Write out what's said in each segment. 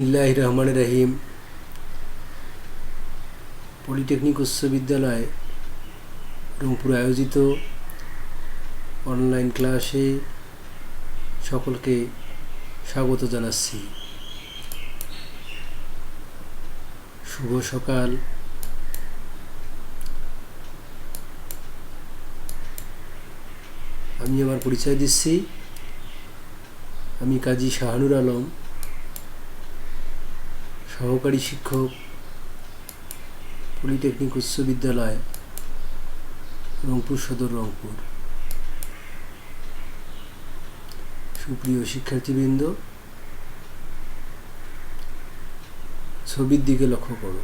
বিসমিল্লাহির রহমানির রহিম। পলিটেকনিক উচ্চ বিদ্যালয় রংপুর আয়োজিত অনলাইন ক্লাসে সকলকে স্বাগত জানাচ্ছি। শুভ সকাল। আমি আমার পরিচয় দিচ্ছি। আমি কাজী শাহানুর আলম, সহকারী শিক্ষক, পলিটেকনিক উচ্চ বিদ্যালয় রংপুর সদর, রংপুর। সুপ্রিয় শিক্ষার্থীবৃন্দ, ছবির দিকে লক্ষ্য করো।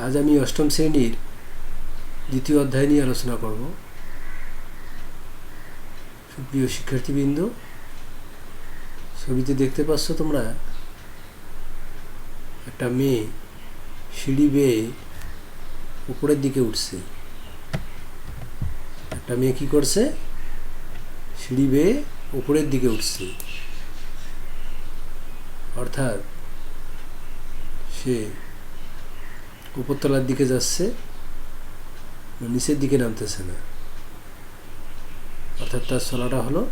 আজ আমি অষ্টম শ্রেণীর দ্বিতীয় অধ্যায় নিয়ে আলোচনা করব। সুপ্রিয় শিক্ষার্থীবৃন্দ, ছবিতে দেখতে পাচ্ছ তোমরা একটা মেয়ে সিঁড়ি বেয়ে উপরের দিকে উঠছে। একটা মেয়ে কি করছে? সিঁড়ি বেয়ে উপরের দিকে উঠছে, অর্থাৎ সে উপরতলার দিকে যাচ্ছে, নিচের দিকে নামতেছে না, অর্থাৎ তার চলাটা হলো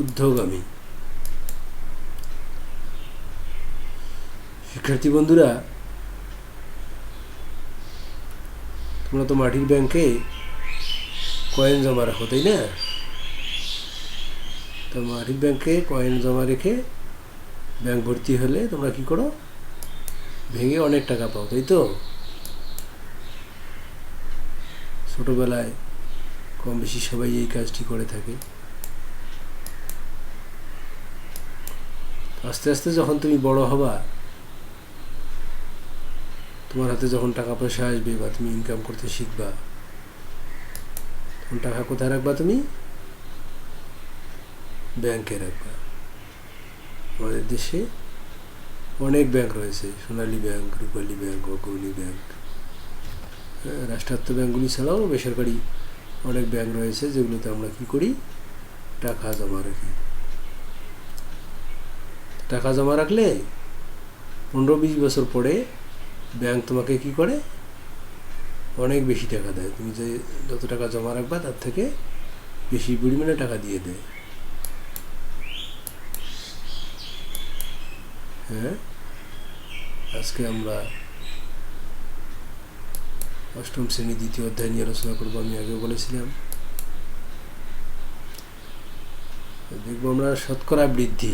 ঊর্ধ্বগামী। শিক্ষার্থী বন্ধুরা, তোমরা তো মাটির ব্যাংকে কয়েন জমা রাখো, তাই না? তো মাটির ব্যাংকে কয়েন জমা রেখে ব্যাংক ভর্তি হলে তোমরা কি করো? ভেঙে অনেক টাকা পাও, তাই তো? ছোটবেলায় কম বেশি সবাই এই কাজটি করে থাকে। আস্তে আস্তে যখন তুমি বড় হবা, তোমার হাতে যখন টাকা পয়সা আসবে বা তুমি ইনকাম করতে শিখবা, তখন টাকা কোথায় রাখবা? তুমি ব্যাংকে রাখবা। আমাদের দেশে অনেক ব্যাংক রয়েছে, সোনালী ব্যাংক, রূপালী ব্যাংক, অগ্রণী ব্যাংক। রাষ্ট্রায়ত্ত ব্যাংকগুলি ছাড়াও বেসরকারি অনেক ব্যাংক রয়েছে, যেগুলোতে আমরা কি করি? টাকা জমা রাখি। টাকা জমা রাখলে 15-20 বছর পরে ব্যাংক তোমাকে কি করে? অনেক বেশি টাকা দেয়। তুমি যে যত টাকা জমা রাখবা তার থেকে বেশি পরিমাণে টাকা দিয়ে দেয়। হ্যাঁ, আজকে আমরা অষ্টম শ্রেণী দ্বিতীয় অধ্যায় নিয়ে আলোচনা করবো। আমি আগেও বলেছিলাম, দেখবো আমরা শতকরা বৃদ্ধি।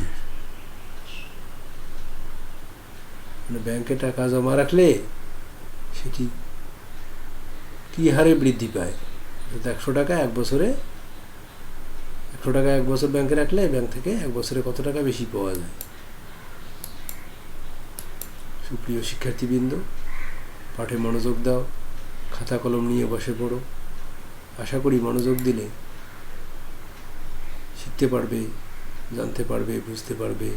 মানে ব্যাংকে টাকা জমা রাখলে সেটি কি হারে বৃদ্ধি পায়। 100 টাকা এক বছরে, 100 টাকা এক বছর ব্যাংকে রাখলে ব্যাংক থেকে এক বছরে কত টাকা বেশি পাওয়া যায়। সুপ্রিয় শিক্ষার্থীবৃন্দ, পাঠে মনোযোগ দাও, খাতা কলম নিয়ে বসে পড়ো। আশা করি মনোযোগ দিলে শিখতে পারবে, জানতে পারবে, বুঝতে পারবে,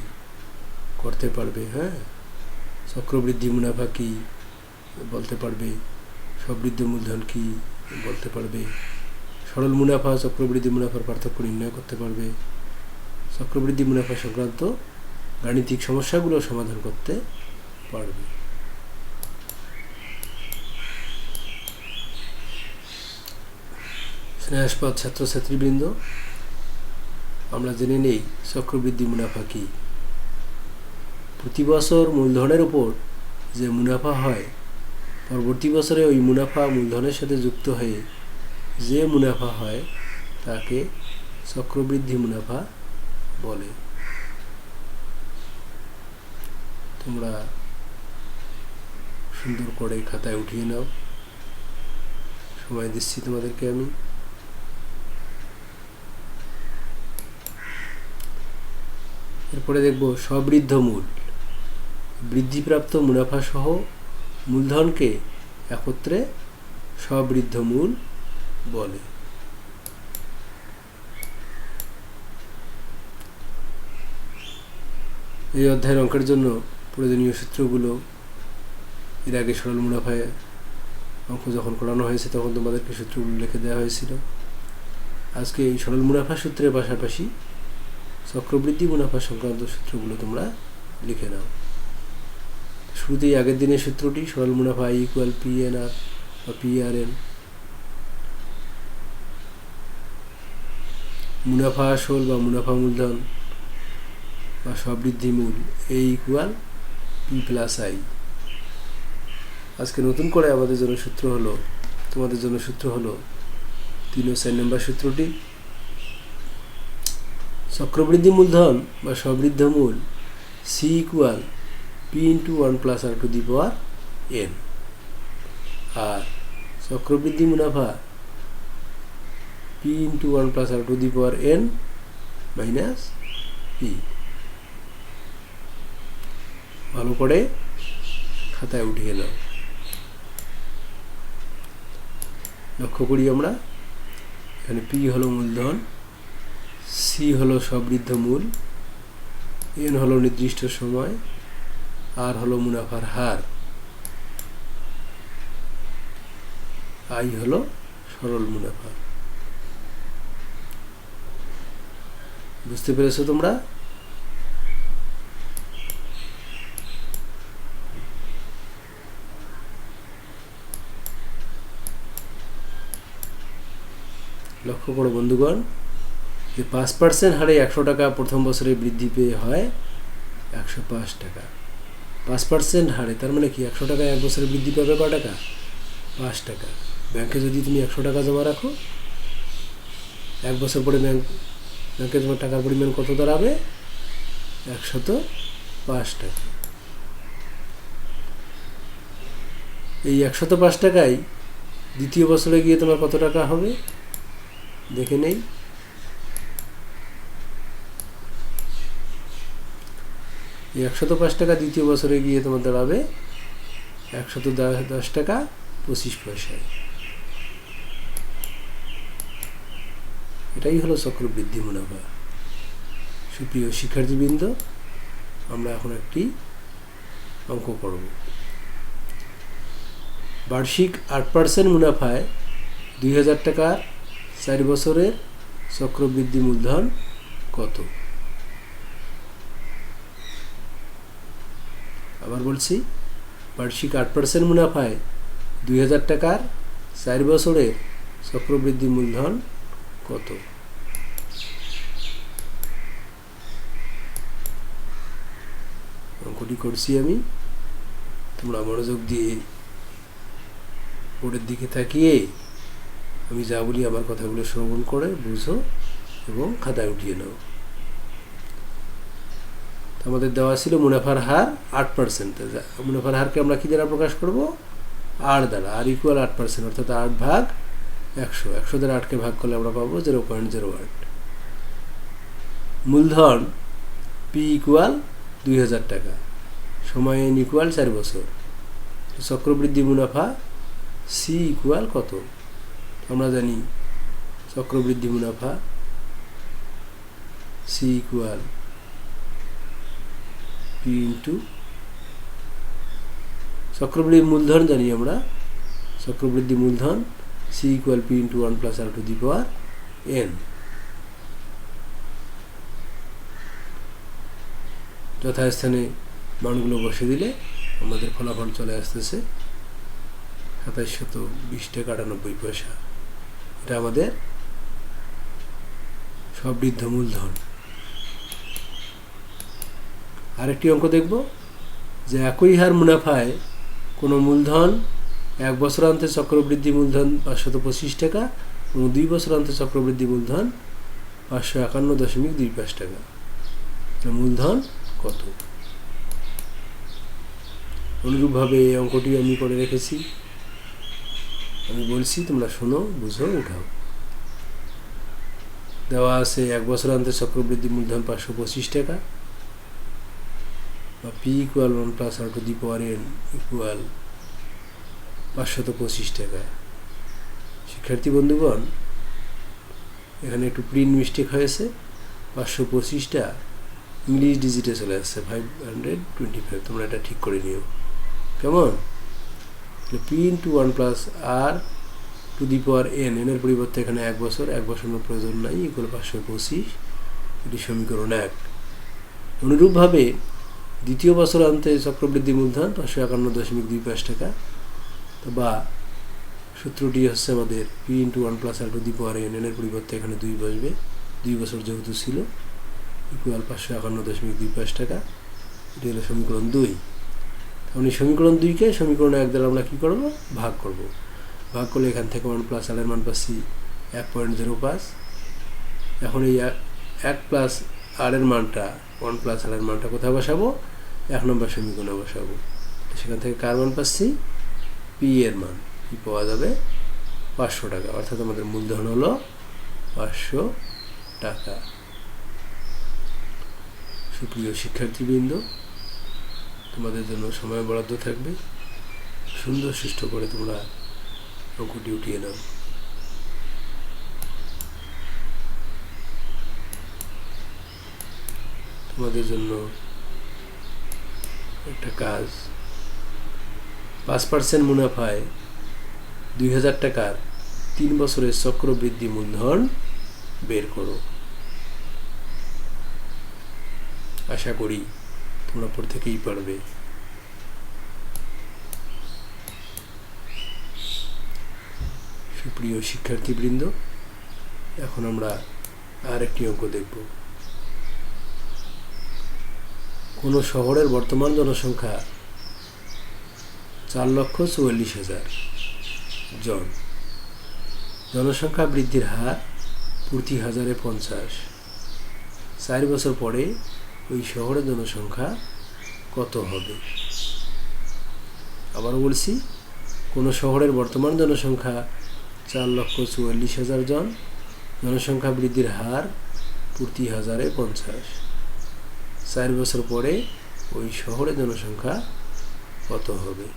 করতে পারবে। হ্যাঁ, চক্রবৃদ্ধি মুনাফা কী বলতে পারবে, সমৃদ্ধ মূলধন কী বলতে পারবে, সরল মুনাফা চক্রবৃদ্ধি মুনাফার পার্থক্য নির্ণয় করতে পারবে, চক্রবৃদ্ধি মুনাফা সংক্রান্ত গাণিতিক সমস্যাগুলো সমাধান করতে পারবে। স্নেহাস্পদ ছাত্রছাত্রীবৃন্দ, আমরা জেনে নেই চক্রবৃদ্ধি মুনাফা কী। প্রতি বছর মূলধনের উপর যে মুনাফা হয়, পরবর্তী বছরে ওই মুনাফা মূলধনের সাথে যুক্ত হয়ে যে মুনাফা হয় তাকে চক্রবৃদ্ধি মুনাফা বলে। তোমরা সুন্দর করে খাতায় উঠিয়ে নাও, সময় দিচ্ছি তোমাদেরকে আমি। এরপরে দেখব সবৃদ্ধ মূল। বৃদ্ধিপ্রাপ্ত মুনাফা সহ মূলধনকে একত্রে সবৃদ্ধ মূল বলে। এই অধ্যায়ের অঙ্কের জন্য প্রয়োজনীয় সূত্রগুলো এর আগে সরল মুনাফায় অঙ্ক যখন করানো হয়েছে তখন তোমাদেরকে সূত্রগুলো লিখে দেওয়া হয়েছিল। আজকে এই সরল মুনাফা সূত্রের পাশাপাশি চক্রবৃদ্ধি মুনাফা সংক্রান্ত সূত্রগুলো তোমরা লিখে নাও। শুরুতেই আগের দিনের সূত্রটি, সরল মুনাফা I ইকুয়াল PNR বা PRN। মুনাফা আসল বা মুনাফা মূলধন বা সবৃদ্ধি মূল A equal P plus I। আজকে নতুন করে তোমাদের জন্য সূত্র হলো 3 ও 4 নম্বর সূত্রটি, চক্রবৃদ্ধি মূলধন বা সবৃদ্ধ মূল C equal P into 1 plus R two the power N, আর চক্রবৃদ্ধি মুনাফা P into 1 plus R two the power N minus P। ভালো করে খাতায় উঠিয়ে নাও। লক্ষ্য করি আমরা, এখানে P হলো মূলধন, C হলো সবৃদ্ধ মূল, N হলো নির্দিষ্ট সময়, R হলো মুনাফার হার, I হলো সরল মুনাফা। বুঝতে পেরেছো তোমরা? লক্ষ্য করো বন্ধুগণ, যে 5% হারে 100 টাকা প্রথম বছরে বৃদ্ধি পেয়ে হয় 105 টাকা। 5% হারে, তার মানে কি 100 টাকা এক বছরে বৃদ্ধি পাবে কয় টাকা? 5 টাকা। ব্যাংকে যদি তুমি 100 টাকা জমা রাখো, এক বছর পরে ব্যাংকে তোমার টাকার পরিমাণ কত দাঁড়াবে? 105 টাকা। এই 105 টাকায় দ্বিতীয় বছরে গিয়ে তোমার কত টাকা হবে দেখে নেই। এই 105 টাকা দ্বিতীয় বছরে গিয়ে তোমার দাঁড়াবে 110 টাকা 25 পয়সায়। এটাই হলো চক্রবৃদ্ধি মুনাফা। সুপ্রিয় শিক্ষার্থীবৃন্দ, আমরা এখন একটি অঙ্ক করব। বার্ষিক 8% মুনাফায় 2000 টাকার 4 বছরের চক্রবৃদ্ধি মূলধন কত? আবার বলছি, বার্ষিক 8% মুনাফায় 2000 টাকার 4 বছরের চক্রবৃদ্ধি মূলধন কত? অঙ্কটি করছি আমি, তোমরা মনোযোগ দিয়ে বোর্ডের দিকে তাকিয়ে আমি যা বলি আমার কথাগুলো শ্রবণ করে বুঝো এবং খাতায় উঠিয়ে নাও। আমাদের দেওয়া ছিল মুনাফার হার 8%। মুনাফার হারকে আমরা কি দ্বারা প্রকাশ করব? R দ্বারা। R ইকুয়াল 8%, অর্থাৎ 8 ভাগ 100। 100 দ্বারা 8কে ভাগ করলে আমরা পাবো 0.08। মূলধন P ইকুয়াল 2000 টাকা, সময় N ইকুয়াল 4 বছর। চক্রবৃদ্ধি মুনাফা C ইকুয়াল কত? আমরা জানি চক্রবৃদ্ধি মুনাফা C ইকুয়াল P ইন্টু চক্রবৃদ্ধি মূলধন জানি আমরা, চক্রবৃদ্ধি মূলধন C equal P into 1 plus R two the power N। যথাস্থানে মানগুলো বসে দিলে আমাদের ফলাফল চলে আসতেছে 2720 টাকা 98 পয়সা। এটা আমাদের সবৃদ্ধ মূলধন। আরেকটি অঙ্ক দেখব, যে একই হার মুনাফায় কোনো মূলধন 1 বছরান্তে চক্রবৃদ্ধি মূলধন 525 টাকা এবং 2 বছরান্তে চক্রবৃদ্ধি মূলধন 551.25 টাকা। মূলধন কত? অনুরূপভাবে এই অঙ্কটি আমি করে রেখেছি, আমি বলছি, তোমরা শোনো, বুঝো, উঠাও। দেওয়া আছে 1 বছরান্তে চক্রবৃদ্ধি মূলধন 525 টাকা বা P equal 1 plus R two the power N equal 525 টাকা। শিক্ষার্থী বন্ধুগণ, এখানে একটু প্রিন্ট মিস্টেক হয়েছে। 525টা ইংলিশ ডিজিটে চলে আসছে 525। তোমরা এটা ঠিক করে নিও, কেমন? P into 1 plus R two the power N, এনের পরিবর্তে এখানে 1 বছর, 1 বসানোর প্রয়োজন নাই, ইকুয়াল 525, এটি সমীকরণ 1। অনুরূপভাবে দ্বিতীয় বছরান্তে চক্রবৃদ্ধি মূলধন 551.25 টাকা, বা সূত্রটি হচ্ছে আমাদের P into 1 plus R to the power N, এনের পরিবর্তে এখানে 2 বসবে, 2 বছর যেহেতু ছিল, ইকুয়াল 551.25 টাকা। এটি হলো সমীকরণ 2। তাহলে সমীকরণ 2কে সমীকরণ 1 দ্বারা আমরা কী করব? ভাগ করব। ভাগ করলে এখান থেকে 1 প্লাস আর এর মান পাচ্ছি 1.05। এখন এই 1 প্লাস আর এর মানটা, 1 প্লাস আর এর মানটা কোথায় বসাবো? 1 নম্বর সমীকরণে বসাবো। সেখান থেকে কার মান পাচ্ছি? পি এর মান। কি পাওয়া যাবে? 500 টাকা। অর্থাৎ আমাদের মূলধন হলো 500 টাকা। সুপ্রিয় শিক্ষার্থীবৃন্দ, তোমাদের জন্য সময় বরাদ্দ থাকবে, সুন্দর সুষ্ঠু করে তোমরা অঙ্কটি উঠিয়ে নাও। তোমাদের জন্য একটা কাজ, 5% মুনাফায় 2000 টাকার 3 বছরের চক্রবৃদ্ধি মূলধন বের করো। আশা করি তোমরা প্রত্যেকেই পারবে। সুপ্রিয় শিক্ষার্থীবৃন্দ, এখন আমরা আর একটি অঙ্ক দেখব। কোনো শহরের বর্তমান জনসংখ্যা 4,44,000 জন। জনসংখ্যা বৃদ্ধির হার প্রতি হাজারে 50। 4 বছর পরে ওই শহরের জনসংখ্যা কত হবে? আবারও বলছি, কোনো শহরের বর্তমান জনসংখ্যা 4,44,000 জন। জনসংখ্যা বৃদ্ধির হার প্রতি হাজারে 50। 4 বছর পরে ওই শহরের জনসংখ্যা কত হবে?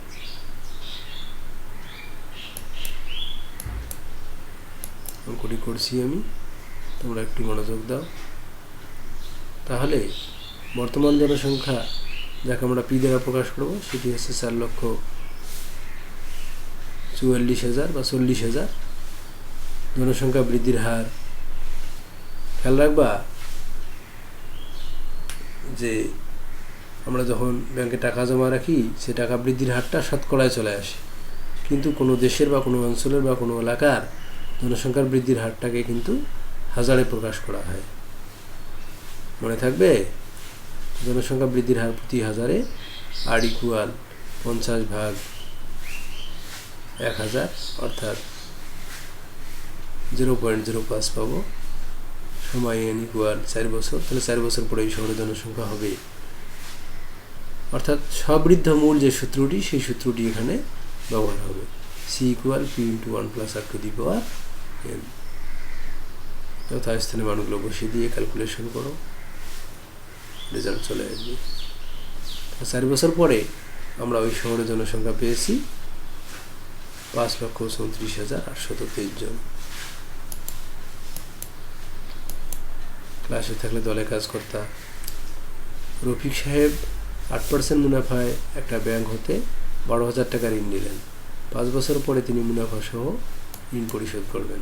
অঙ্কটি করছি আমি, তোমরা একটু মনোযোগ দাও। তাহলে বর্তমান জনসংখ্যা, যাকে আমরা পি দ্বারা প্রকাশ করব, সেটি হচ্ছে 4,44,000 বা 40,000। জনসংখ্যা বৃদ্ধির হার, খেয়াল রাখবা যে আমরা যখন ব্যাংকে টাকা জমা রাখি, সে টাকা বৃদ্ধির হারটা শতকরায় চলে আসে, কিন্তু কোনো দেশের বা কোনো অঞ্চলের বা কোনো এলাকার জনসংখ্যার বৃদ্ধির হারটাকে কিন্তু হাজারে প্রকাশ করা হয়। মনে থাকবে? জনসংখ্যা বৃদ্ধির হার প্রতি হাজারে, আর ইকুয়াল 50/1000, অর্থাৎ 0.05 পাবো। সময় এন ইকুয়াল 4 বছর। তাহলে 4 বছর পরে এই শহরের জনসংখ্যা হবে। অর্থাৎ সবৃদ্ধ মূল যে সূত্রটি, সেই সূত্রটি এখানে ব্যবহার হবে। C equal P into 1 plus R to the power N. যথাস্থানে মানগুলো বসিয়ে দিয়ে ক্যালকুলেশন করো, রেজাল্ট চলে আসবে। 4 বছর পরে আমরা ওই শহরের জনসংখ্যা পেয়েছি 5,34,823 জন। ক্লাসে থাকলে দলে কাজ করতা। রফিক সাহেব 8% মুনাফায় একটা ব্যাংক হতে 12,000 টাকা ঋণ নিলেন। 5 বছর পরে তিনি মুনাফা সহ ঋণ পরিশোধ করবেন।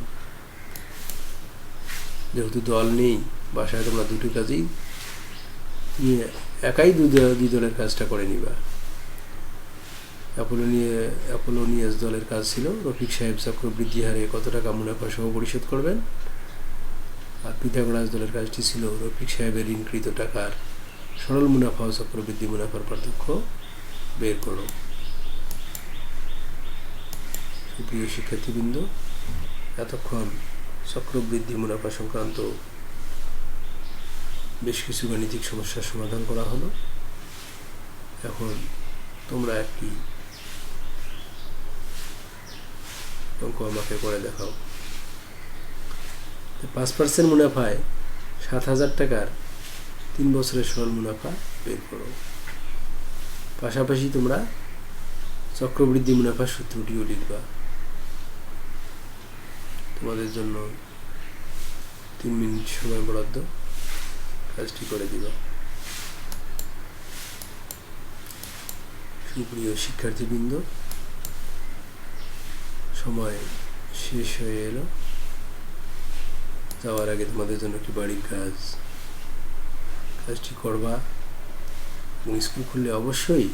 যেহেতু দল নেই, বাসায় তোমরা দুটো কাজেই একাই দুই দলের কাজটা করে নিবা। অ্যাপোলোনিয়াস দলের কাজ ছিল রফিক সাহেব চক্রবৃদ্ধি হারে কত টাকা মুনাফা সহ পরিশোধ করবেন, আর পিথাগোরাস দলের কাজটি ছিল রফিক সাহেবের ঋণকৃত টাকার সরল মুনাফা ও চক্রবৃদ্ধি মুনাফার পার্থক্য বের করো। সুপ্রিয় শিক্ষার্থীবৃন্দ, এতক্ষণ চক্রবৃদ্ধি মুনাফা সংক্রান্ত বেশ কিছু গাণিতিক সমস্যার সমাধান করা হলো। এখন তোমরা একটি অঙ্ক আমাকে করে দেখাও। 5% মুনাফায় 7,000 টাকার 3 বছরের সরল মুনাফা বের করো। পাশাপাশি তোমরা চক্রবৃদ্ধি মুনাফার সূত্রটিও লিখবা। তোমাদের জন্য 3 মিনিট সময় বরাদ্দ, কাজটি করে দিবা। সুপ্রিয় শিক্ষার্থীবৃন্দ, সময় শেষ হয়ে এলো। যাওয়ার আগে তোমাদের জন্য একটি বাড়ির কাজটি করবা, এবং স্কুল খুললে অবশ্যই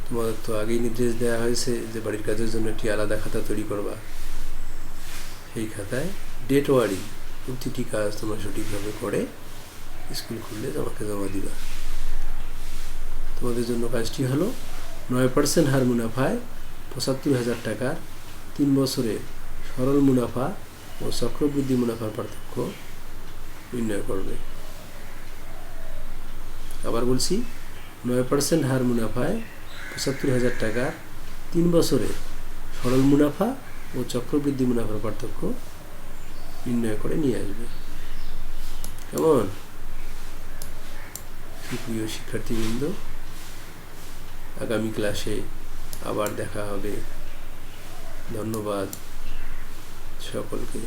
তোমাদের তো আগেই নির্দেশ দেওয়া হয়েছে যে বাড়ির কাজের জন্য একটি আলাদা খাতা তৈরি করবা। সেই খাতায় ডেট ওয়ারি প্রতিটি কাজ তোমরা সঠিকভাবে করে স্কুল খুললে আমাকে জমা দিবা। তোমাদের জন্য কাজটি হলো 9% হার মুনাফায় 75,000 টাকার 3 বছরের সরল মুনাফা ও চক্রবৃদ্ধি মুনাফার পার্থক্য নির্ণয় করবে। আবার বলছি, 9% হার মুনাফায় 75,000 টাকার 3 বছরের সরল মুনাফা ও চক্রবৃদ্ধি মুনাফার পার্থক্য নির্ণয় করে নিয়ে আসবে। কেমন? সুপ্রিয় শিক্ষার্থীবৃন্দ, আগামী ক্লাসে আবার দেখা হবে। ধন্যবাদ সকলকে।